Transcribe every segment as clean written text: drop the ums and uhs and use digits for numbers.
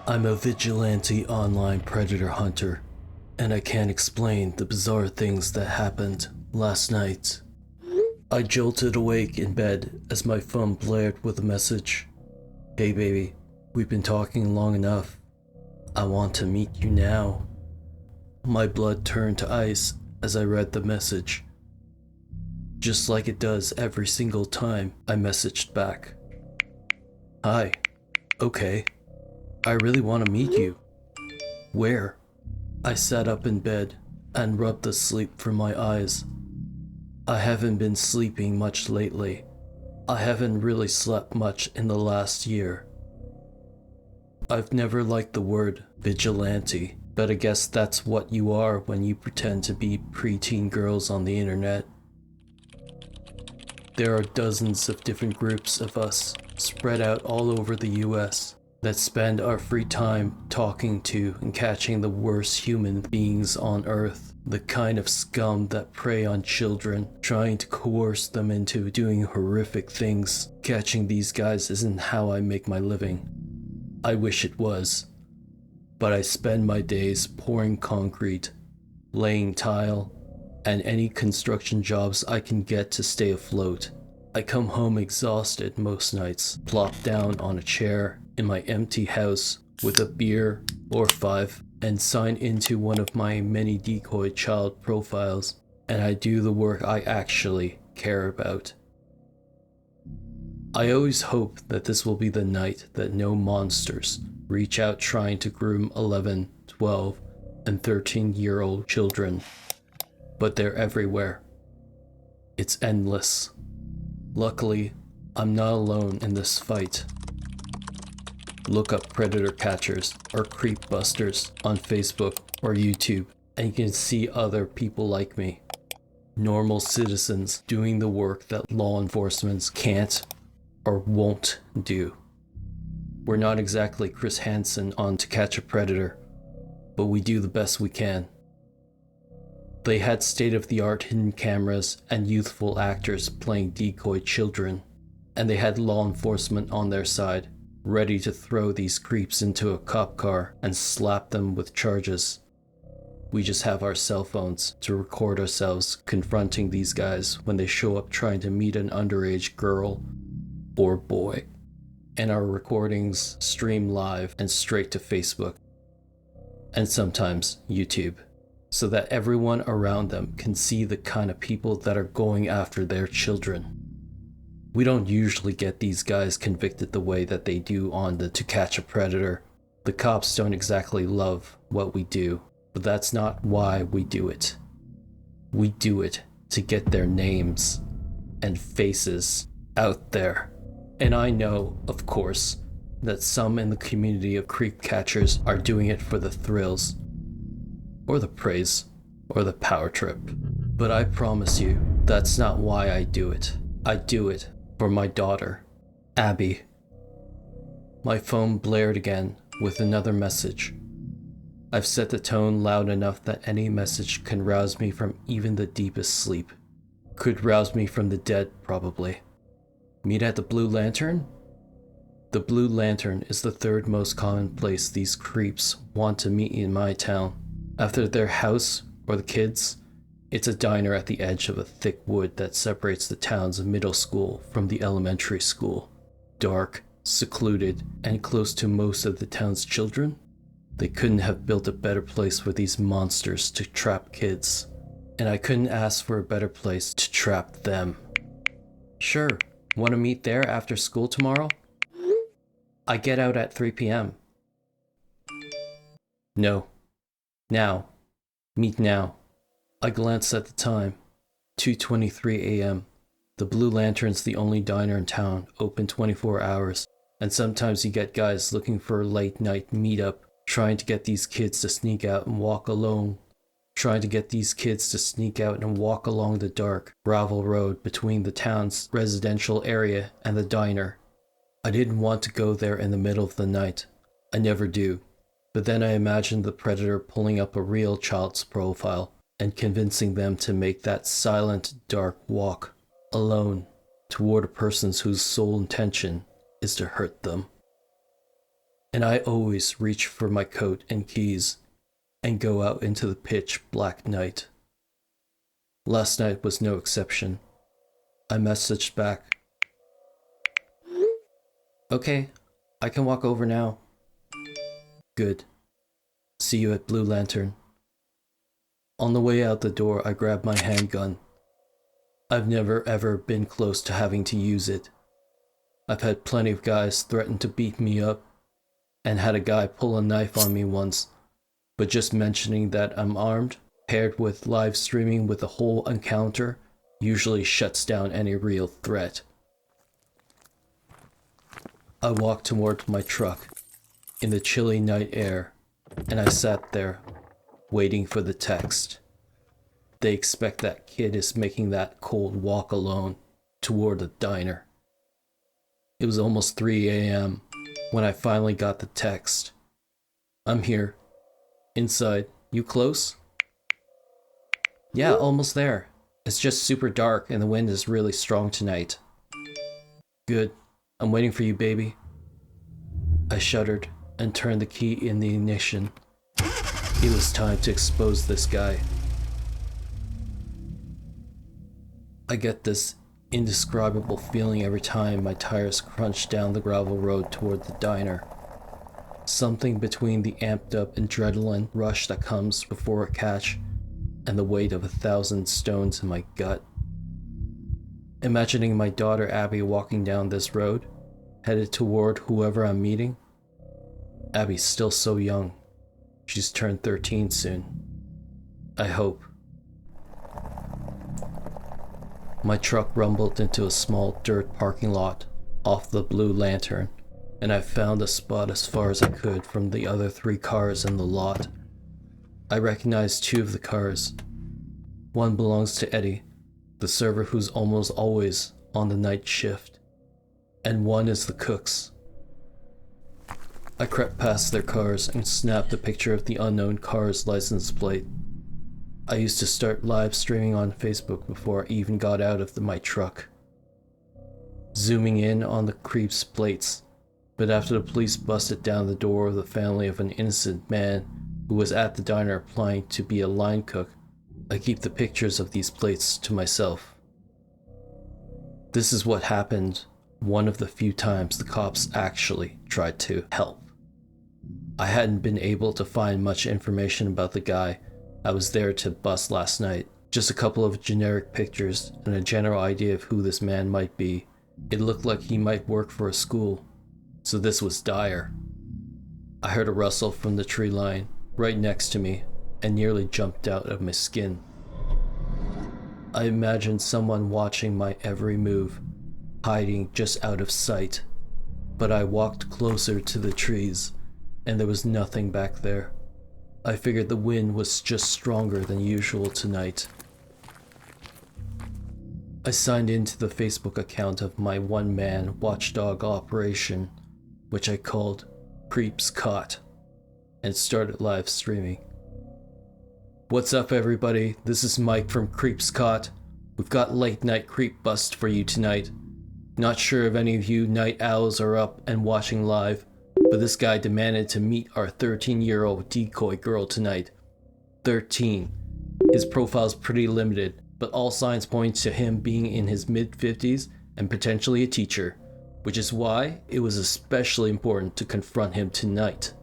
I'm a vigilante online predator hunter, and I can't explain the bizarre things that happened last night. I jolted awake in bed as my phone blared with a message. Hey baby, we've been talking long enough. I want to meet you now. My blood turned to ice as I read the message. Just like it does every single time, I messaged back. Hi. Okay. I really want to meet you. Where? I sat up in bed and rubbed the sleep from my eyes. I haven't been sleeping much lately. I haven't really slept much in the last year. I've never liked the word vigilante, but I guess that's what you are when you pretend to be preteen girls on the internet. There are dozens of different groups of us spread out all over the US that spend our free time talking to and catching the worst human beings on Earth, the kind of scum that prey on children, trying to coerce them into doing horrific things. Catching these guys isn't how I make my living. I wish it was. But I spend my days pouring concrete, laying tile, and any construction jobs I can get to stay afloat. I come home exhausted most nights, plop down on a chair in my empty house with a beer or 5 and sign into one of my many decoy child profiles, and I do the work I actually care about. I always hope that this will be the night that no monsters reach out trying to groom 11, 12, and 13-year-old children, but they're everywhere. It's endless. Luckily, I'm not alone in this fight. Look up predator catchers or creep busters on Facebook or YouTube, and you can see other people like me. Normal citizens doing the work that law enforcement can't or won't do. We're not exactly Chris Hansen on To Catch a Predator, but we do the best we can. They had state-of-the-art hidden cameras and youthful actors playing decoy children, and they had law enforcement on their side, ready to throw these creeps into a cop car and slap them with charges. We just have our cell phones to record ourselves confronting these guys when they show up trying to meet an underage girl or boy, and our recordings stream live and straight to Facebook, and sometimes YouTube, so that everyone around them can see the kind of people that are going after their children. We don't usually get these guys convicted the way that they do on the To Catch a Predator. The cops don't exactly love what we do, but that's not why we do it. We do it to get their names and faces out there. And I know, of course, that some in the community of creep catchers are doing it for the thrills, or the praise, or the power trip. But I promise you, that's not why I do it. I do it for my daughter, Abby. My phone blared again with another message. I've set the tone loud enough that any message can rouse me from even the deepest sleep. Could rouse me from the dead, probably. Meet at the Blue Lantern? The Blue Lantern is the third most common place these creeps want to meet in my town. After their house or the kids, it's a diner at the edge of a thick wood that separates the town's middle school from the elementary school. Dark, secluded, and close to most of the town's children. They couldn't have built a better place for these monsters to trap kids. And I couldn't ask for a better place to trap them. Sure, want to meet there after school tomorrow? I get out at 3 p.m. No. Now. Meet now. I glanced at the time. 2:23 a.m. The Blue Lantern's the only diner in town, open 24 hours, and sometimes you get guys looking for a late night meetup, trying to get these kids to sneak out and walk along the dark gravel road between the town's residential area and the diner. I didn't want to go there in the middle of the night. I never do. But then I imagined the predator pulling up a real child's profile and convincing them to make that silent, dark walk, alone, toward a person whose sole intention is to hurt them. and I always reach for my coat and keys and go out into the pitch black night. Last night was no exception. I messaged back, "Okay, I can walk over now." "Good. See you at Blue Lantern." On the way out the door, I grabbed my handgun. I've never ever been close to having to use it. I've had plenty of guys threaten to beat me up, and had a guy pull a knife on me once, but just mentioning that I'm armed, paired with live streaming with a whole encounter, usually shuts down any real threat. I walked toward my truck in the chilly night air, and I sat there, waiting for the text. They expect that kid is making that cold walk alone toward the diner. It was almost 3 a.m. when I finally got the text. "I'm here. Inside. You close?" "Yeah, almost there. It's just super dark and the wind is really strong tonight." "Good. I'm waiting for you, baby." I shuddered and turned the key in the ignition. It was time to expose this guy. I get this indescribable feeling every time my tires crunch down the gravel road toward the diner. Something between the amped up adrenaline rush that comes before a catch and the weight of 1,000 stones in my gut. Imagining my daughter Abby walking down this road, headed toward whoever I'm meeting. Abby's still so young. She's turned 13 soon. I hope. My truck rumbled into a small dirt parking lot off the Blue Lantern, and I found a spot as far as I could from the other 3 cars in the lot. I recognized 2 of the cars. One belongs to Eddie, the server who's almost always on the night shift, and one is the cook's. I crept past their cars and snapped a picture of the unknown car's license plate. I used to start live streaming on Facebook before I even got out of my truck, zooming in on the creep's plates, but after the police busted down the door of the family of an innocent man who was at the diner applying to be a line cook, I keep the pictures of these plates to myself. This is what happened one of the few times the cops actually tried to help. I hadn't been able to find much information about the guy I was there to bust last night, just a couple of generic pictures and a general idea of who this man might be. It looked like he might work for a school, so this was dire. I heard a rustle from the tree line right next to me and nearly jumped out of my skin. I imagined someone watching my every move, hiding just out of sight, but I walked closer to the trees and there was nothing back there. I figured the wind was just stronger than usual tonight. I signed into the Facebook account of my one-man watchdog operation, which I called Creeps Caught, and started live streaming. "What's up, everybody? This is Mike from Creeps Caught. We've got late night creep bust for you tonight. Not sure if any of you night owls are up and watching live, but this guy demanded to meet our 13-year-old decoy girl tonight. 13. His profile's pretty limited, but all signs point to him being in his mid-50s and potentially a teacher, which is why it was especially important to confront him tonight."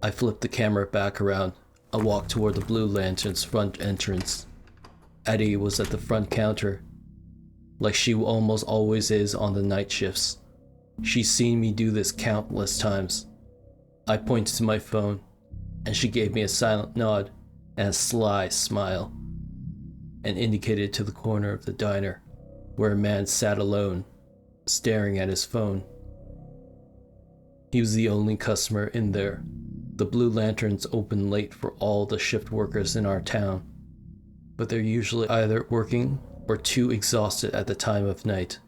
I flipped the camera back around and walked toward the Blue Lantern's front entrance. Eddie was at the front counter, like she almost always is on the night shifts. She's seen me do this countless times. I pointed to my phone, and she gave me a silent nod and a sly smile, and indicated to the corner of the diner, where a man sat alone, staring at his phone. He was the only customer in there. The Blue Lanterns open late for all the shift workers in our town, but they're usually either working or too exhausted at the time of night.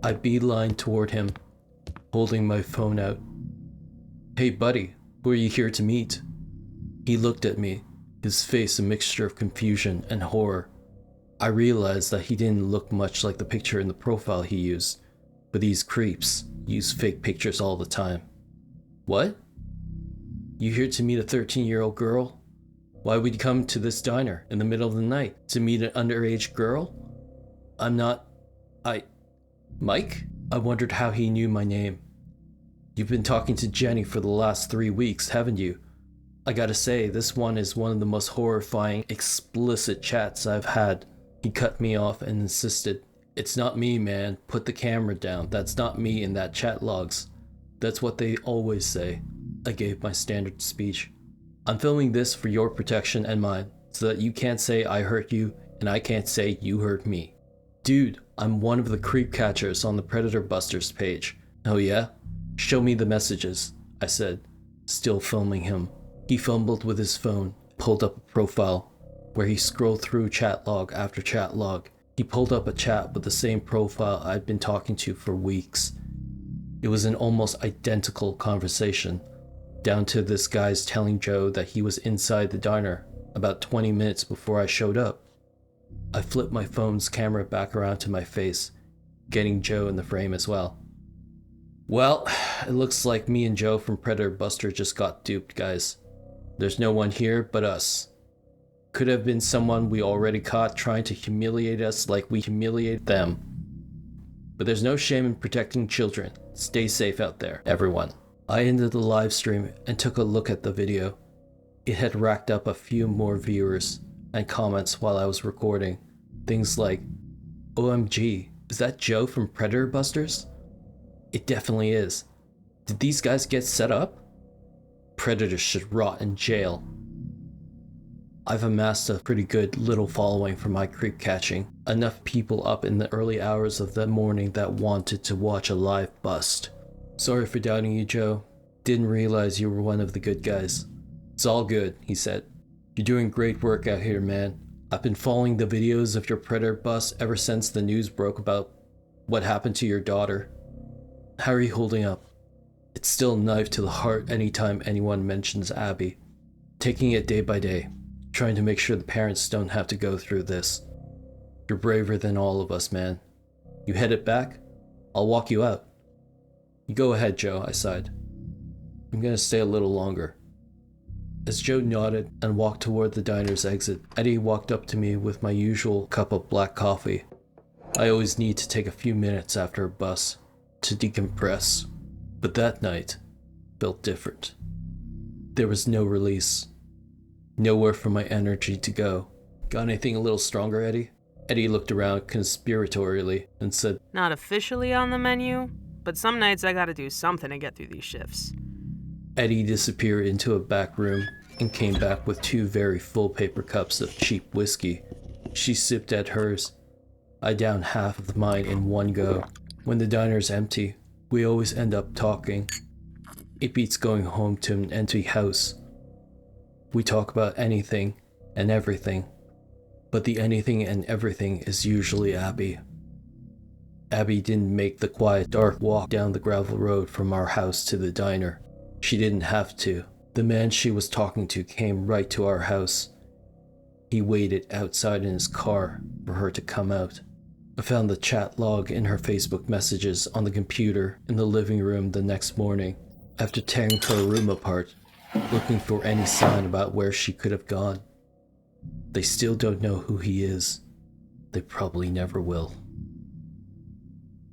I beelined toward him, holding my phone out. "Hey buddy, who are you here to meet?" He looked at me, his face a mixture of confusion and horror. I realized that he didn't look much like the picture in the profile he used, but these creeps use fake pictures all the time. What? You here to meet a 13-year-old girl? Why would you come to this diner in the middle of the night to meet an underage girl? Mike? I wondered how he knew my name. You've been talking to Jenny for the last 3 weeks, haven't you? I gotta say, this one is one of the most horrifying, explicit chats I've had. He cut me off and insisted, "It's not me, man. Put the camera down. That's not me in that chat logs." That's what they always say. I gave my standard speech. I'm filming this for your protection and mine, so that you can't say I hurt you, and I can't say you hurt me. Dude, I'm one of the creep catchers on the Predator Busters page. Oh yeah? Show me the messages, I said, still filming him. He fumbled with his phone, pulled up a profile, where he scrolled through chat log after chat log. He pulled up a chat with the same profile I'd been talking to for weeks. It was an almost identical conversation, down to this guy's telling Joe that he was inside the diner about 20 minutes before I showed up. I flipped my phone's camera back around to my face, getting Joe in the frame as well. Well, it looks like me and Joe from Predator Buster just got duped, guys. There's no one here but us. Could have been someone we already caught trying to humiliate us like we humiliated them. But there's no shame in protecting children. Stay safe out there, everyone. I ended the live stream and took a look at the video. It had racked up a few more viewers and comments while I was recording. Things like, "OMG, is that Joe from Predator Busters? It definitely is. Did these guys get set up? Predators should rot in jail." I've amassed a pretty good little following for my creep catching. Enough people up in the early hours of the morning that wanted to watch a live bust. Sorry for doubting you, Joe. Didn't realize you were one of the good guys. It's all good, he said. You're doing great work out here, man. I've been following the videos of your Predator bust ever since the news broke about what happened to your daughter. How are you holding up? It's still a knife to the heart anytime anyone mentions Abby. Taking it day by day, trying to make sure the parents don't have to go through this. You're braver than all of us, man. You headed back? I'll walk you out. You go ahead, Joe, I sighed. I'm gonna stay a little longer. As Joe nodded and walked toward the diner's exit, Eddie walked up to me with my usual cup of black coffee. I always need to take a few minutes after a bus to decompress, but that night felt different. There was no release. Nowhere for my energy to go. Got anything a little stronger, Eddie? Eddie looked around conspiratorially and said, Not officially on the menu, but some nights I gotta do something to get through these shifts. Eddie disappeared into a back room and came back with 2 very full paper cups of cheap whiskey. She sipped at hers. I downed half of mine in one go. When the diner's empty, we always end up talking. It beats going home to an empty house. We talk about anything and everything, but the anything and everything is usually Abby. Abby didn't make the quiet, dark walk down the gravel road from our house to the diner. She didn't have to. The man she was talking to came right to our house. He waited outside in his car for her to come out. I found the chat log in her Facebook messages on the computer in the living room the next morning, after tearing her room apart, looking for any sign about where she could have gone. They still don't know who he is. They probably never will.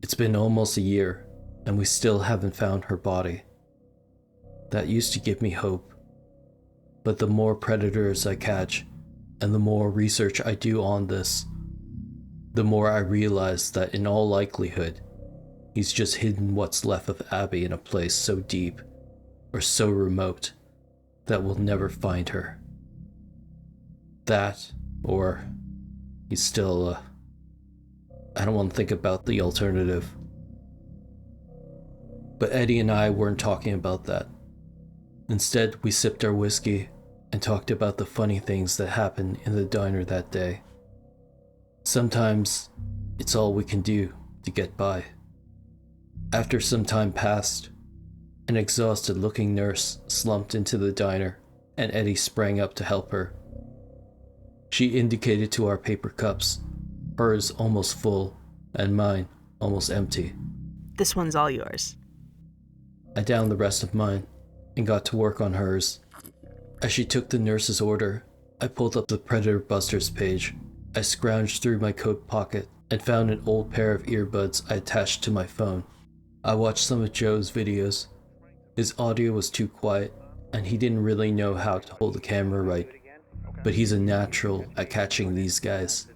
It's been almost a year, and we still haven't found her body. That used to give me hope. But the more predators I catch, and the more research I do on this, the more I realize that in all likelihood, he's just hidden what's left of Abby in a place so deep, or so remote, that we'll never find her. That, or he's still, I don't want to think about the alternative. But Eddie and I weren't talking about that. Instead, we sipped our whiskey and talked about the funny things that happened in the diner that day. Sometimes, it's all we can do to get by. After some time passed, an exhausted-looking nurse slumped into the diner, and Eddie sprang up to help her. She indicated to our paper cups, hers almost full, and mine almost empty. This one's all yours. I downed the rest of mine. and got to work on hers. As she took the nurse's order, I pulled up the Predator Busters page. I scrounged through my coat pocket and found an old pair of earbuds I attached to my phone. I watched some of Joe's videos. His audio was too quiet, and he didn't really know how to hold the camera right. But he's a natural at catching these guys.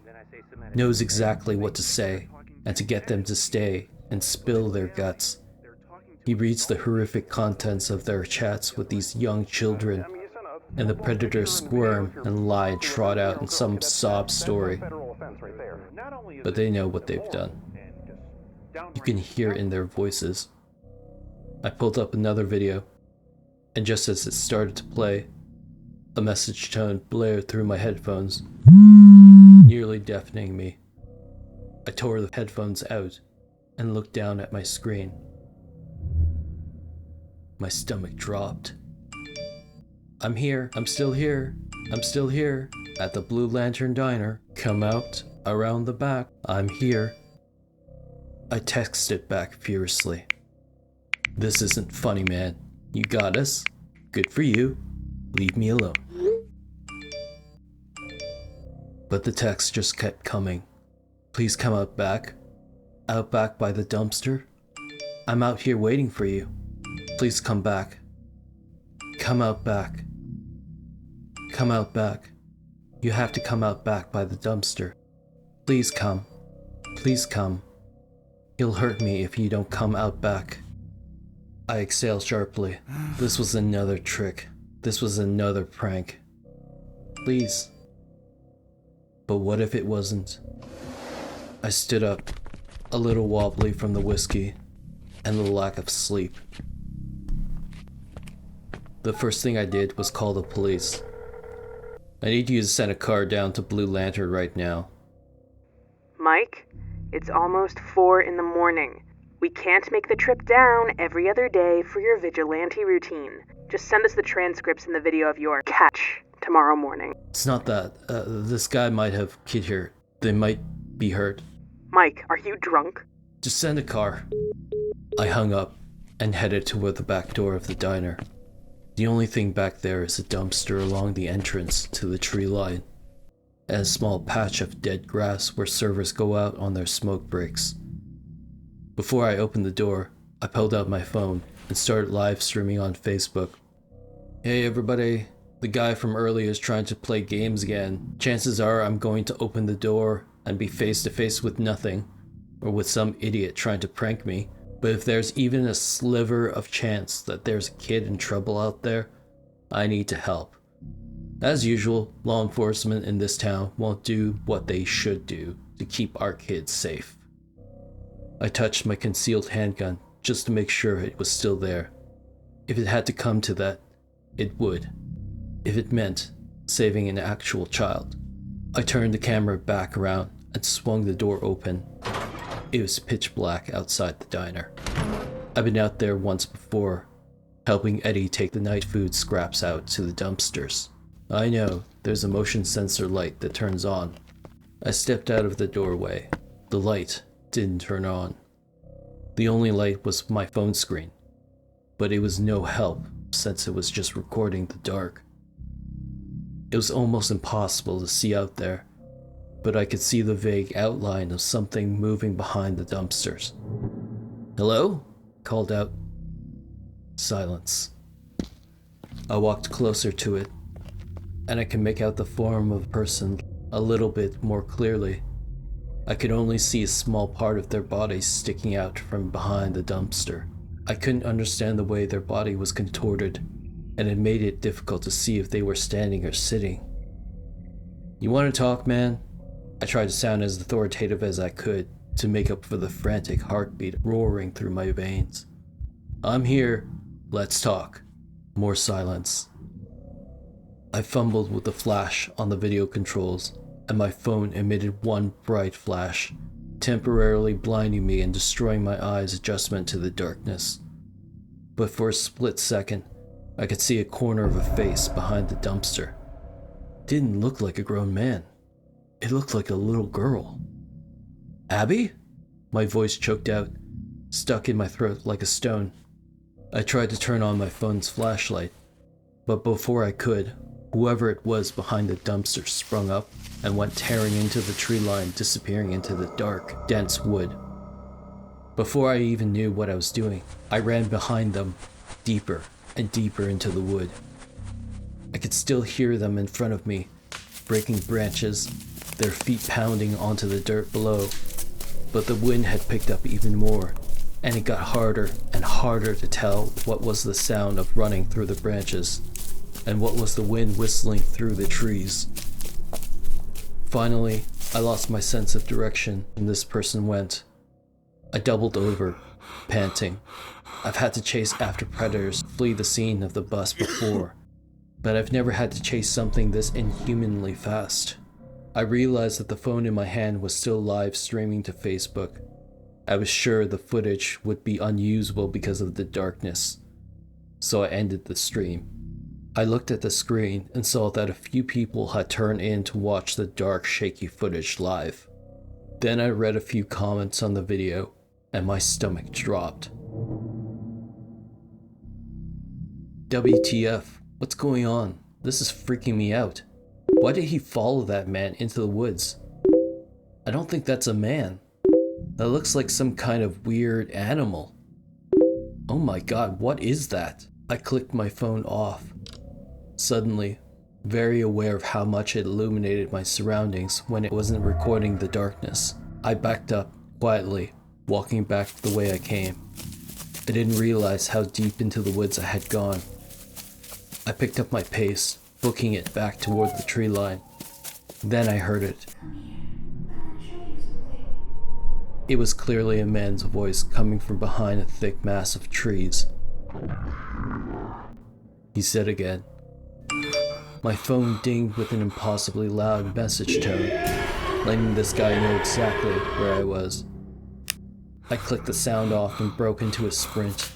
Knows exactly what to say, and to get them to stay and spill their guts. He reads the horrific contents of their chats with these young children, and the predators squirm and lie and trot out in some sob story. But they know what they've done. You can hear it in their voices. I pulled up another video, and just as it started to play, a message tone blared through my headphones, nearly deafening me. I tore the headphones out and looked down at my screen. My stomach dropped. I'm here, I'm still here, I'm still here, at the Blue Lantern Diner. Come out, around the back, I'm here. I texted back furiously. This isn't funny, man. You got us. Good for you. Leave me alone. But the text just kept coming. Please come out back. Out back by the dumpster. I'm out here waiting for you. Please come back. Come out back. Come out back. You have to come out back by the dumpster. Please come. Please come. You'll hurt me if you don't come out back. I exhaled sharply. This was another trick. This was another prank. Please. But what if it wasn't? I stood up, a little wobbly from the whiskey and the lack of sleep. The first thing I did was call the police. I need you to send a car down to Blue Lantern right now. Mike, it's almost 4 in the morning. We can't make the trip down every other day for your vigilante routine. Just send us the transcripts and the video of your catch tomorrow morning. It's not that. This guy might have kid here. They might be hurt. Mike, are you drunk? Just send a car. I hung up and headed toward the back door of the diner. The only thing back there is a dumpster along the entrance to the tree line, and a small patch of dead grass where servers go out on their smoke breaks. Before I opened the door, I pulled out my phone and started live streaming on Facebook. Hey everybody, the guy from earlier is trying to play games again. Chances are I'm going to open the door and be face to face with nothing, or with some idiot trying to prank me. But if there's even a sliver of chance that there's a kid in trouble out there, I need to help. As usual, law enforcement in this town won't do what they should do to keep our kids safe. I touched my concealed handgun just to make sure it was still there. If it had to come to that, it would. If it meant saving an actual child. I turned the camera back around and swung the door open. It was pitch black outside the diner. I've been out there once before, helping Eddie take the night food scraps out to the dumpsters. I know, there's a motion sensor light that turns on. I stepped out of the doorway. The light didn't turn on. The only light was my phone screen, but it was no help since it was just recording the dark. It was almost impossible to see out there, but I could see the vague outline of something moving behind the dumpsters. Hello? Called out. Silence. I walked closer to it, and I could make out the form of a person a little bit more clearly. I could only see a small part of their body sticking out from behind the dumpster. I couldn't understand the way their body was contorted, and it made it difficult to see if they were standing or sitting. You want to talk, man? I tried to sound as authoritative as I could to make up for the frantic heartbeat roaring through my veins. I'm here. Let's talk. More silence. I fumbled with the flash on the video controls, and my phone emitted one bright flash, temporarily blinding me and destroying my eyes' adjustment to the darkness. But for a split second, I could see a corner of a face behind the dumpster. It didn't look like a grown man. It looked like a little girl. Abby? My voice choked out, stuck in my throat like a stone. I tried to turn on my phone's flashlight, but before I could, whoever it was behind the dumpster sprung up and went tearing into the tree line, disappearing into the dark, dense wood. Before I even knew what I was doing, I ran behind them, deeper and deeper into the wood. I could still hear them in front of me, breaking branches, their feet pounding onto the dirt below. But the wind had picked up even more, and it got harder and harder to tell what was the sound of running through the branches, and what was the wind whistling through the trees. Finally, I lost my sense of direction, and this person went. I doubled over, panting. I've had to chase after predators, flee the scene of the bust before, but I've never had to chase something this inhumanly fast. I realized that the phone in my hand was still live streaming to Facebook. I was sure the footage would be unusable because of the darkness, so I ended the stream. I looked at the screen and saw that a few people had turned in to watch the dark, shaky footage live. Then I read a few comments on the video, and my stomach dropped. WTF, what's going on? This is freaking me out. Why did he follow that man into the woods? I don't think that's a man. That looks like some kind of weird animal. Oh my god, what is that? I clicked my phone off. Suddenly, very aware of how much it illuminated my surroundings when it wasn't recording the darkness, I backed up, quietly, walking back the way I came. I didn't realize how deep into the woods I had gone. I picked up my pace, booking it back toward the tree line. Then I heard it. It was clearly a man's voice coming from behind a thick mass of trees. He said again. My phone dinged with an impossibly loud message tone, letting this guy know exactly where I was. I clicked the sound off and broke into a sprint,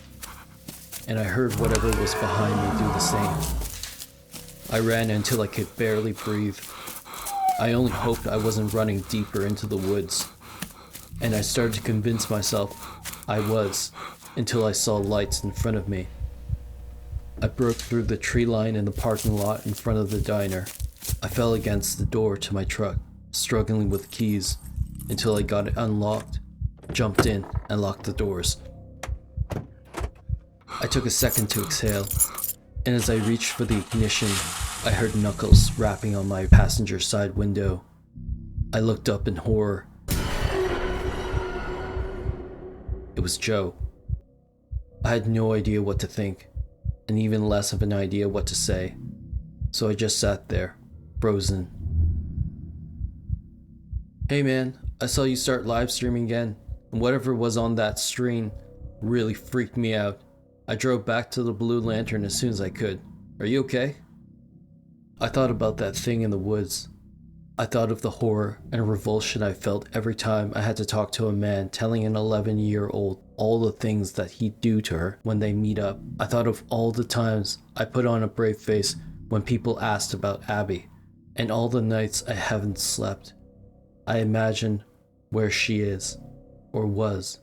and I heard whatever was behind me do the same. I ran until I could barely breathe. I only hoped I wasn't running deeper into the woods, and I started to convince myself I was, until I saw lights in front of me. I broke through the tree line in the parking lot in front of the diner. I fell against the door to my truck, struggling with keys, until I got it unlocked, jumped in, and locked the doors. I took a second to exhale, and as I reached for the ignition, I heard knuckles rapping on my passenger side window. I looked up in horror. It was Joe. I had no idea what to think, and even less of an idea what to say, so I just sat there, frozen. Hey man, I saw you start live streaming again, and whatever was on that screen really freaked me out. I drove back to the Blue Lantern as soon as I could. Are you okay? I thought about that thing in the woods. I thought of the horror and revulsion I felt every time I had to talk to a man telling an 11-year-old all the things that he'd do to her when they meet up. I thought of all the times I put on a brave face when people asked about Abby, and all the nights I haven't slept. I imagine where she is, or was.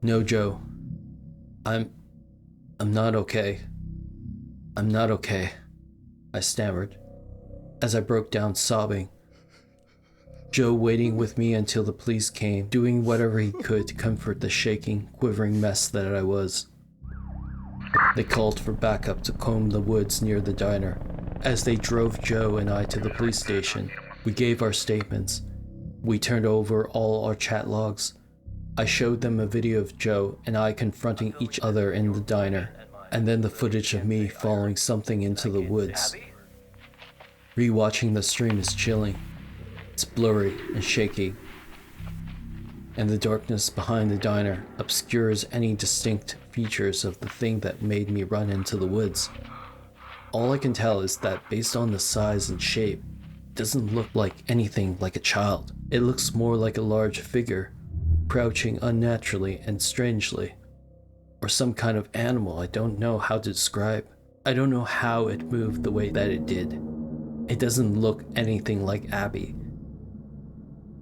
No, Joe. I'm not okay. I'm not okay, I stammered, as I broke down sobbing. Joe waiting with me until the police came, doing whatever he could to comfort the shaking, quivering mess that I was. They called for backup to comb the woods near the diner. As they drove Joe and I to the police station, we gave our statements. We turned over all our chat logs. I showed them a video of Joe and I confronting each other in the diner, and then the footage of me following something into the woods. Rewatching the stream is chilling. It's blurry and shaky, and the darkness behind the diner obscures any distinct features of the thing that made me run into the woods. All I can tell is that based on the size and shape, it doesn't look like anything like a child. It looks more like a large figure, crouching unnaturally and strangely, or some kind of animal I don't know how to describe. I don't know how it moved the way that it did. It doesn't look anything like Abby.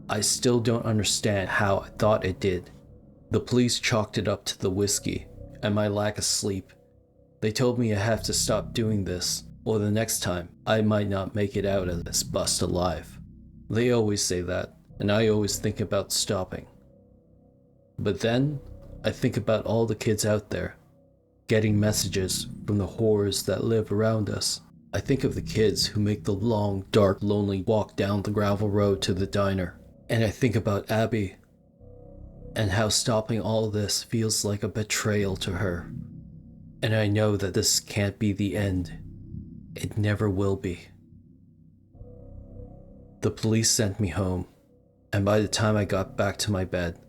I still don't understand how I thought it did. The police chalked it up to the whiskey, and my lack of sleep. They told me I have to stop doing this, or the next time I might not make it out of this bust alive. They always say that, and I always think about stopping. But then, I think about all the kids out there, getting messages from the horrors that live around us. I think of the kids who make the long, dark, lonely walk down the gravel road to the diner. And I think about Abby, and how stopping all this feels like a betrayal to her. And I know that this can't be the end. It never will be. The police sent me home, and by the time I got back to my bed,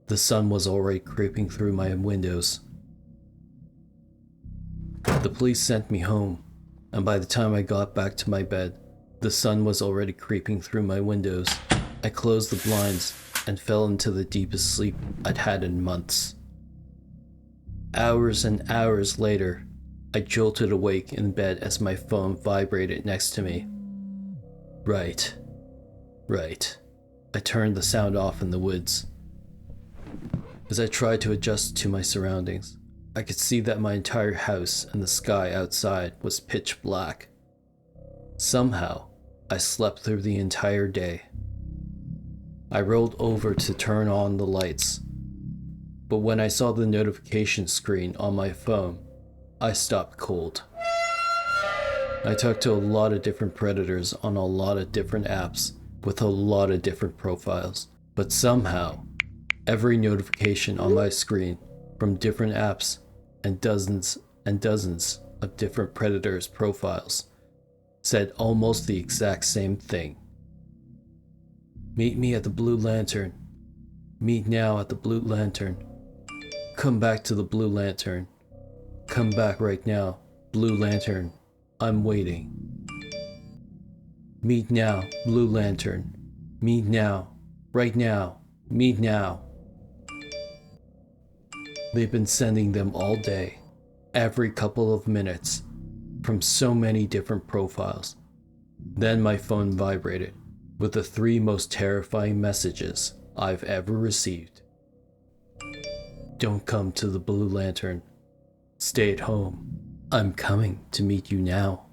the sun was already creeping through my windows. The police sent me home, and by the time I got back to my bed, the sun was already creeping through my windows. I closed the blinds and fell into the deepest sleep I'd had in months. Hours and hours later, I jolted awake in bed as my phone vibrated next to me. Right. I turned the sound off in the woods. As I tried to adjust to my surroundings, I could see that my entire house and the sky outside was pitch black. Somehow, I slept through the entire day. I rolled over to turn on the lights, but when I saw the notification screen on my phone, I stopped cold. I talked to a lot of different predators on a lot of different apps with a lot of different profiles, but somehow, every notification on my screen from different apps and dozens of different predators' profiles said almost the exact same thing. Meet me at the Blue Lantern. Meet now at the Blue Lantern. Come back to the Blue Lantern. Come back right now, Blue Lantern. I'm waiting. Meet now, Blue Lantern. Meet now. Right now. Meet now. They've been sending them all day, every couple of minutes, from so many different profiles. Then my phone vibrated with the 3 most terrifying messages I've ever received. Don't come to the Blue Lantern. Stay at home. I'm coming to meet you now.